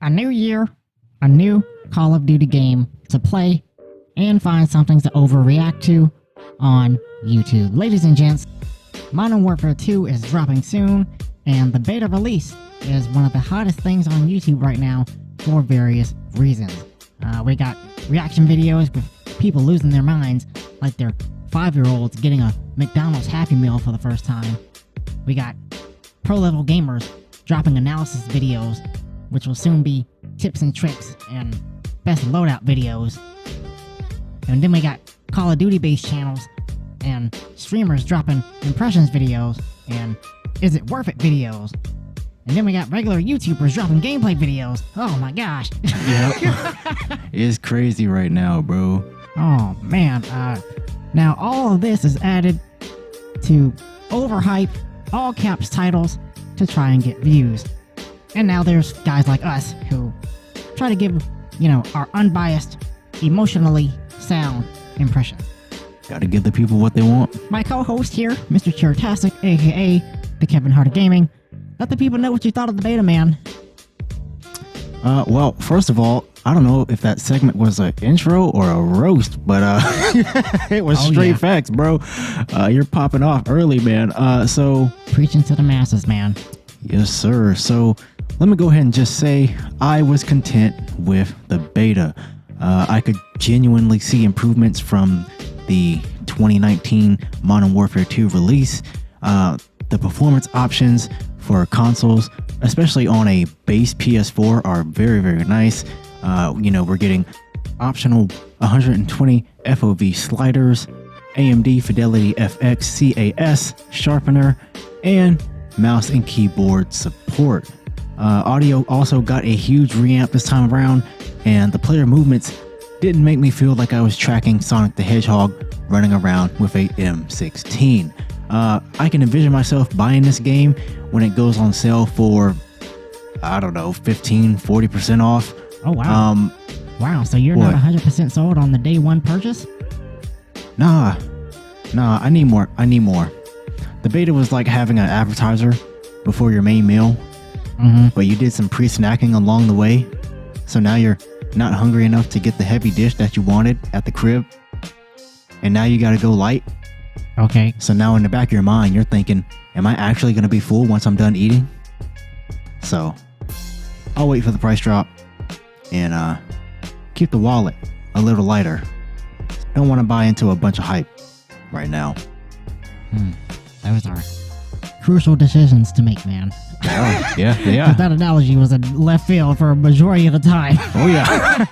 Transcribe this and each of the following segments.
A new year, a new Call of Duty game to play and find something to overreact to on YouTube. Ladies and gents, Modern Warfare 2 is dropping soon, and the beta release is one of the hottest things on YouTube right now for various reasons. We got reaction videos with people losing their minds like they're 5-year-olds getting a McDonald's Happy Meal for the first time. We got pro-level gamers dropping analysis videos, which will soon be tips and tricks and best loadout videos. And then we got Call of Duty-based channels and streamers dropping impressions videos and is it worth it videos. And then we got regular YouTubers dropping gameplay videos. Oh my gosh. Yep. It's crazy right now, bro. Oh man. Now all of this is added to overhype, all caps titles to try and get views. And now there's guys like us who try to give, our unbiased, emotionally sound impression. Gotta give the people what they want. My co-host here, Mr. Cheertastic, aka the Kevin Hart of Gaming. Let the people know what you thought of the beta, man. Well, first of all, I don't know if that segment was an intro or a roast, but it was straight facts, bro. You're popping off early, man. So preaching to the masses, man. Yes, sir. So let me go ahead and just say I was content with the beta. I could genuinely see improvements from the 2019 Modern Warfare 2 release. The performance options for consoles, especially on a base PS4, are very, very nice. We're getting optional 120 FOV sliders, AMD Fidelity FX CAS sharpener, and mouse and keyboard support. Audio also got a huge reamp this time around, and the player movements didn't make me feel like I was tracking Sonic the Hedgehog running around with a M16. I can envision myself buying this game when it goes on sale for, 15-40% off. Oh, wow. Wow, so you're not 100% sold on the day one purchase? Nah, I need more. The beta was like having an appetizer before your main meal, but you did some pre-snacking along the way, so now you're not hungry enough to get the heavy dish that you wanted at the crib, and now you gotta go light. Okay. So now in the back of your mind, you're thinking, am I actually gonna be full once I'm done eating? So I'll wait for the price drop and keep the wallet a little lighter. Don't want to buy into a bunch of hype right now. Those are crucial decisions to make, man. Yeah, they are. That analogy was in left field for a majority of the time. Oh, yeah.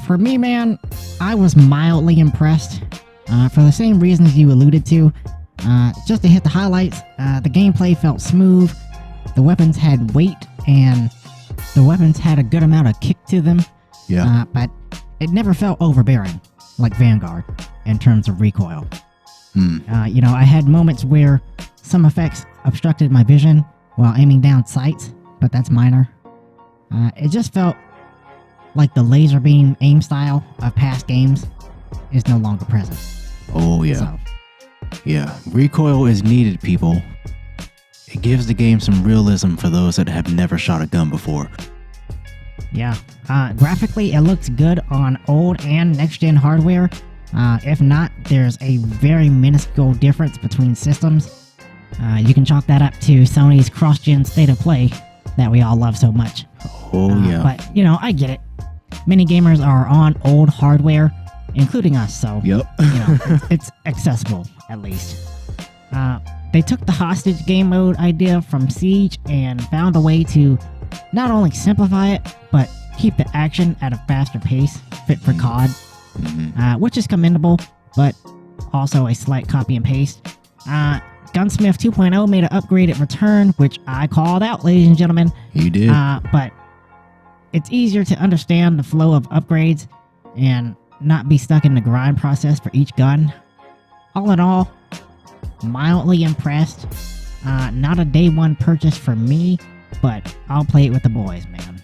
For me, man, I was mildly impressed. For the same reasons you alluded to. Just to hit the highlights, the gameplay felt smooth. The weapons had weight, and the weapons had a good amount of kick to them. Yeah. But it never felt overbearing, like Vanguard, in terms of recoil. I had moments where some effects obstructed my vision while aiming down sights, but that's minor. It just felt like the laser beam aim style of past games is no longer present. Oh, yeah. So. Yeah, recoil is needed, people. It gives the game some realism for those that have never shot a gun before. Yeah. Graphically, it looks good on old and next-gen hardware. If not, there's a very minuscule difference between systems. You can chalk that up to Sony's cross-gen state of play that we all love so much. Oh, yeah. But, I get it. Many gamers are on old hardware, including us, so yep. It's accessible, at least. They took the hostage game mode idea from Siege and found a way to not only simplify it, but keep the action at a faster pace, fit for COD, which is commendable, but also a slight copy and paste. Gunsmith 2.0 made an upgraded return, which I called out, ladies and gentlemen. You did. But it's easier to understand the flow of upgrades and not be stuck in the grind process for each gun. All in all, mildly impressed. Not a day one purchase for me, but I'll play it with the boys, man.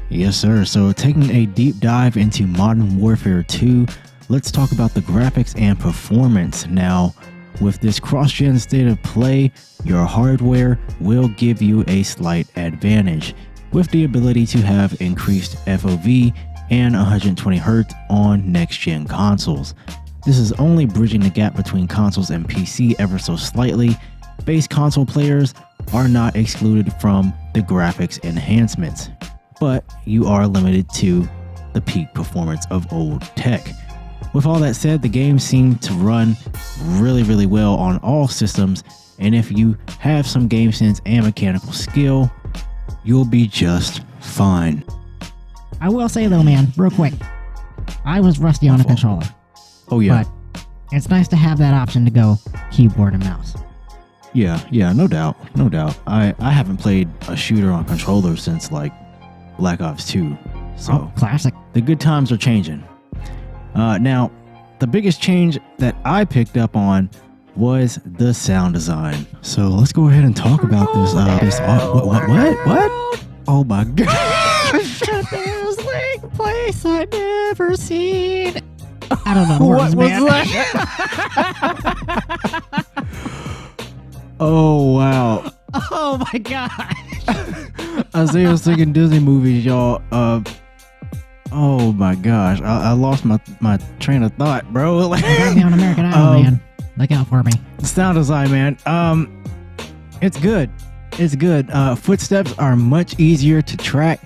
Yes, sir. So taking a deep dive into Modern Warfare 2, let's talk about the graphics and performance. Now, With this cross-gen state of play, your hardware will give you a slight advantage, with the ability to have increased FOV and 120Hz on next-gen consoles. This is only bridging the gap between consoles and PC ever so slightly. Base console players are not excluded from the graphics enhancements, but you are limited to the peak performance of old tech. With all that said, the game seemed to run really well on all systems, and if you have some game sense and mechanical skill, you'll be just fine. I will say though, man, real quick, I was rusty on a controller. Oh yeah. But it's nice to have that option to go keyboard and mouse. Yeah, no doubt. I haven't played a shooter on controller since like Black Ops 2. So classic. The good times are changing. Now, the biggest change that I picked up on was the sound design. So let's go ahead and talk about this. What? Oh my god! Dazzling place I never seen. I don't know what was that? Oh wow! Oh my gosh! Isiah was thinking Disney movies, y'all. Oh my gosh, I lost my train of thought, bro. Got me on American Idol, man. Look out for me. Sound design, man. It's good. Footsteps are much easier to track,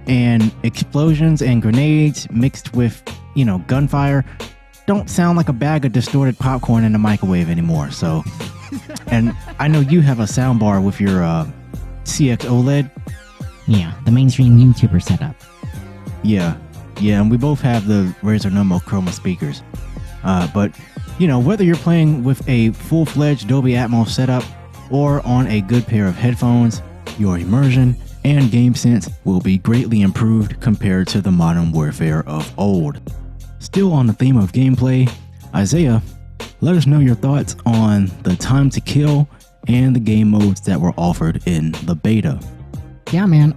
and explosions and grenades mixed with, gunfire don't sound like a bag of distorted popcorn in a microwave anymore. So, and I know you have a sound bar with your CX OLED. Yeah, the mainstream YouTuber setup. Yeah, and we both have the Razer Numo Chroma speakers. But, whether you're playing with a full-fledged Dolby Atmos setup or on a good pair of headphones, your immersion and game sense will be greatly improved compared to the Modern Warfare of old. Still on the theme of gameplay, Isiah, let us know your thoughts on the time to kill and the game modes that were offered in the beta. Yeah, man.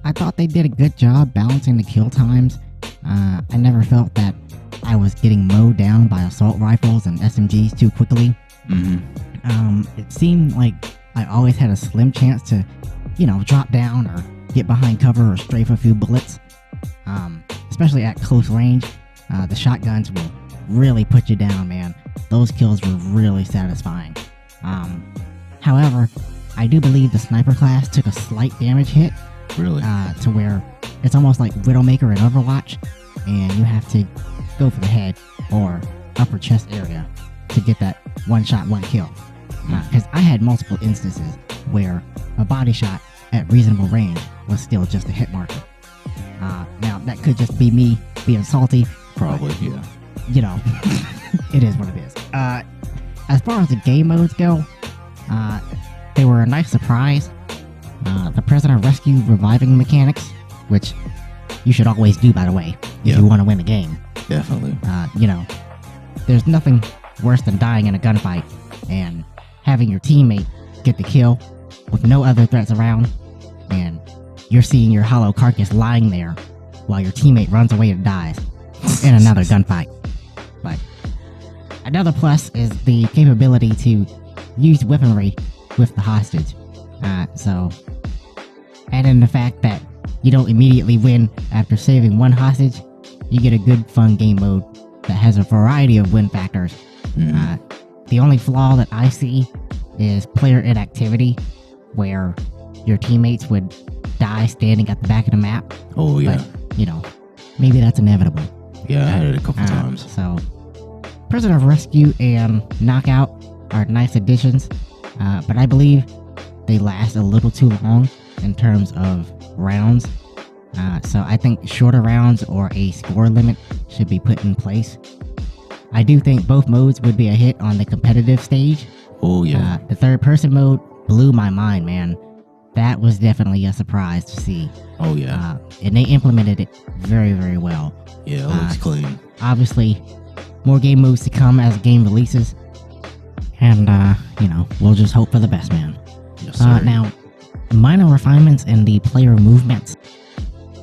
I thought they did a good job balancing the kill times. I never felt that I was getting mowed down by assault rifles and SMGs too quickly. It seemed like I always had a slim chance to, drop down or get behind cover or strafe a few bullets. Especially at close range, the shotguns will really put you down, man. Those kills were really satisfying. However, I do believe the sniper class took a slight damage hit. Really? To where it's almost like Widowmaker in Overwatch, and you have to go for the head or upper chest area to get that one shot, one kill. Because I had multiple instances where a body shot at reasonable range was still just a hit marker. Now, that could just be me being salty. Probably, yeah. It is what it is. As far as the game modes go, they were a nice surprise. The prisoner rescue reviving mechanics, which you should always do, by the way, if you want to win the game. Definitely. There's nothing worse than dying in a gunfight and having your teammate get the kill with no other threats around, and you're seeing your hollow carcass lying there while your teammate runs away and dies in another gunfight. But another plus is the capability to use weaponry with the hostage. So add in the fact that you don't immediately win after saving one hostage, you get a good fun game mode that has a variety of win factors. The only flaw that I see is player inactivity, where your teammates would die standing at the back of the map. Oh yeah. But, maybe that's inevitable. Yeah, I had it a couple times. So Prisoner of Rescue and Knockout are nice additions, but I believe they last a little too long in terms of rounds. So I think shorter rounds or a score limit should be put in place. I do think both modes would be a hit on the competitive stage. Oh yeah. The third person mode blew my mind, man. That was definitely a surprise to see. Oh yeah. And they implemented it very, very well. Yeah, it looks clean. Obviously, more game modes to come as the game releases. And, we'll just hope for the best, man. Yes, sir. Now, minor refinements in the player movements.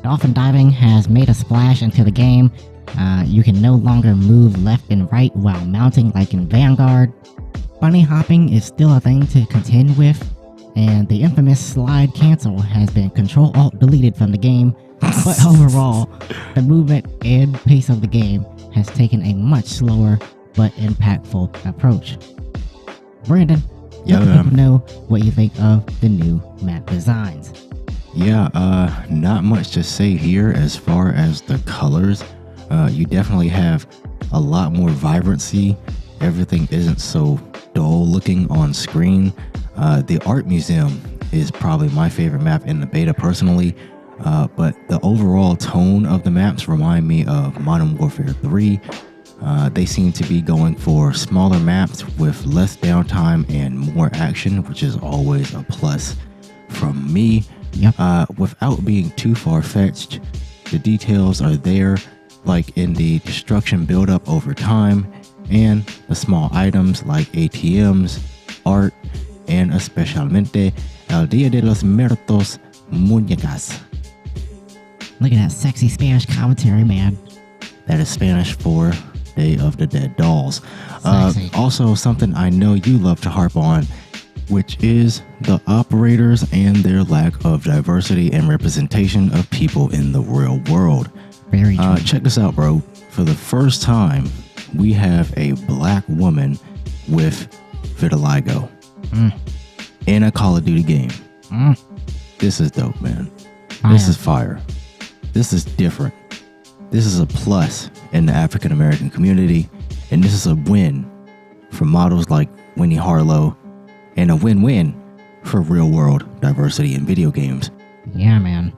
Dolphin diving has made a splash into the game. You can no longer move left and right while mounting like in Vanguard. bunny hopping is still a thing to contend with, and the infamous slide cancel has been Control-Alt-deleted from the game, but overall, the movement and pace of the game has taken a much slower but impactful approach. Brandon, let the people know what you think of the new map designs. Yeah, not much to say here as far as the colors. You definitely have a lot more vibrancy. Everything isn't so dull looking on screen. The art museum is probably my favorite map in the beta personally, but the overall tone of the maps remind me of Modern Warfare 3. They seem to be going for smaller maps with less downtime and more action, which is always a plus from me. Yep. Without being too far-fetched, the details are there, like in the destruction build-up over time, and the small items like ATMs, art, and especialmente El Día de los Muertos Muñecas. Look at that sexy Spanish commentary, man. That is Spanish for Day of the Dead Dolls. Sexy. Also, something I know you love to harp on, which is the operators and their lack of diversity and representation of people in the real world. Very true. Check this out, bro. For the first time, we have a black woman with vitiligo in a Call of Duty game. This is dope, man. This is fire. This is different. This is a plus in the African American community, and this is a win for models like Winnie Harlow, and a win-win for real-world diversity in video games. Yeah, man.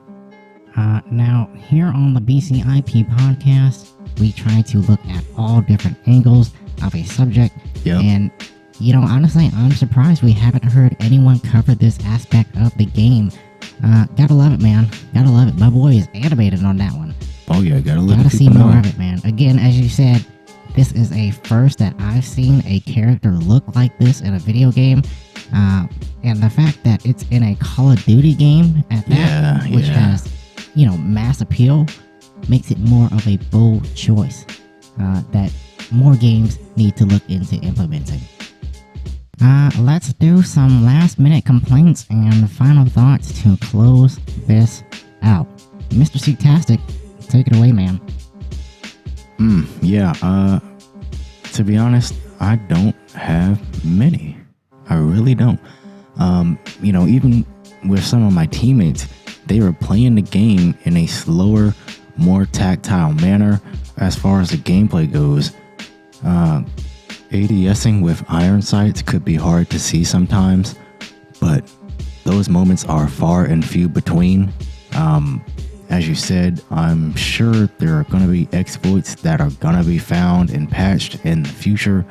Now, here on the BCIP Podcast, we try to look at all different angles of a subject. Yep. And, honestly, I'm surprised we haven't heard anyone cover this aspect of the game. Gotta love it, man. Gotta love it. My boy is animated on that one. Oh, yeah, gotta see more of it, man. Again, as you said, this is a first that I've seen a character look like this in a video game. And the fact that it's in a Call of Duty game at that, which has, mass appeal, makes it more of a bold choice that more games need to look into implementing. Let's do some last minute complaints and final thoughts to close this out. Mr. Seatastic, take it away, man. To be honest, I don't have many. I really don't. Even with some of my teammates, they were playing the game in a slower, more tactile manner as far as the gameplay goes. ADSing with iron sights could be hard to see sometimes, but those moments are far and few between. As you said, I'm sure there are going to be exploits that are going to be found and patched in the future.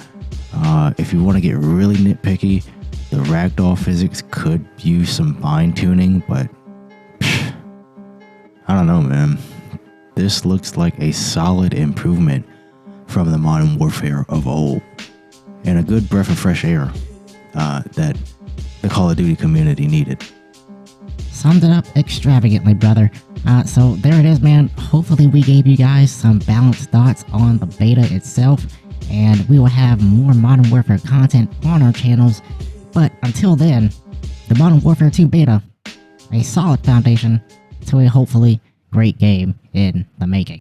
If you want to get really nitpicky, the ragdoll physics could use some fine tuning, but I don't know, man. This looks like a solid improvement from the Modern Warfare of old, and a good breath of fresh air that the Call of Duty community needed. Summed it up extravagantly, brother. So there it is, man. Hopefully we gave you guys some balanced thoughts on the beta itself, and we will have more Modern Warfare content on our channels. But until then, the Modern Warfare 2 beta, a solid foundation to a hopefully great game in the making.